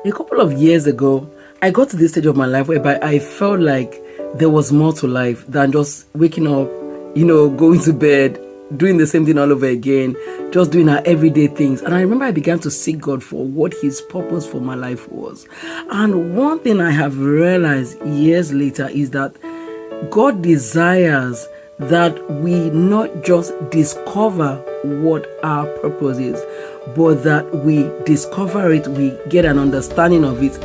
A couple of years ago, I got to this stage of my life whereby I felt like there was more to life than just waking up, going to bed, doing the same thing all over again, just doing our everyday things. And I remember I began to seek God for what His purpose for my life was. And one thing I have realized years later is that God desires that we not just discover what our purpose is, but that we discover it, we get an understanding of it,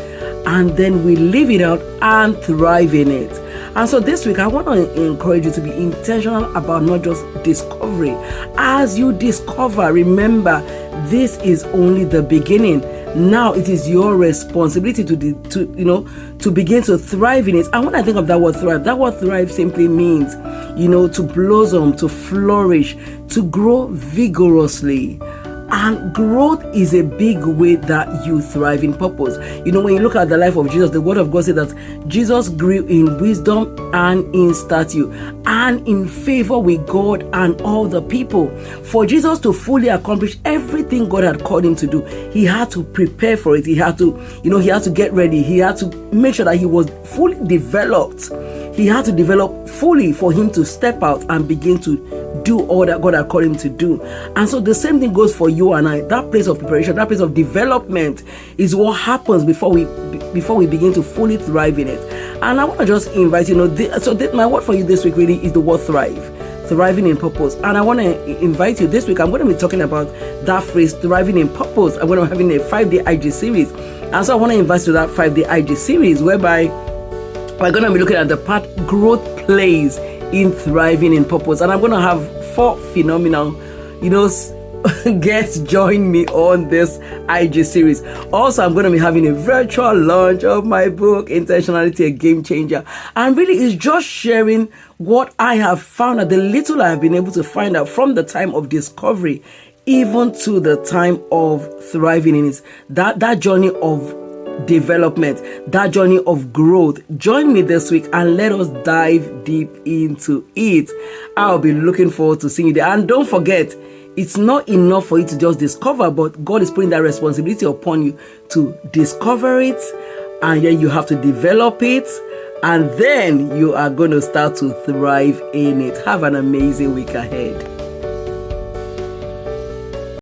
and then we live it out and thrive in it. And so this week, I want to encourage you to be intentional about not just discovery. As you discover, remember, this is only the beginning. Now it is your responsibility to begin to thrive in it. And when I think of that word thrive simply means, to blossom, to flourish, to grow vigorously. And growth is a big way that you thrive in purpose. When you look at the life of Jesus, the Word of God says that Jesus grew in wisdom and in stature and in favor with God and all the people. For Jesus to fully accomplish everything God had called him to do, he had to prepare for it. He had to, he had to get ready. He had to make sure that he was fully developed. He had to develop fully for him to step out and begin to do all that God had called him to do. And so the same thing goes for you and I. That place of preparation, that place of development is what happens before we begin to fully thrive in it. And I want to just invite my word for you this week really is the word thrive. Thriving in purpose. And I want to invite you this week. I'm going to be talking about that phrase, thriving in purpose. I'm going to be having a 5-day IG series. And so I want to invite you to that 5-day IG series whereby we're going to be looking at the part growth plays in thriving in purpose. And I'm going to have 4 phenomenal, guests join me on this IG series. Also, I'm going to be having a virtual launch of my book, Intentionality, a Game Changer. And really, it's just sharing what I have found out, the little I have been able to find out from the time of discovery, even to the time of thriving in it. That journey of development, that journey of growth. Join me this week and let us dive deep into it. I'll be looking forward to seeing you there. And don't forget, it's not enough for you to just discover, but God is putting that responsibility upon you to discover it, and then you have to develop it, and then you are going to start to thrive in it. Have an amazing week ahead.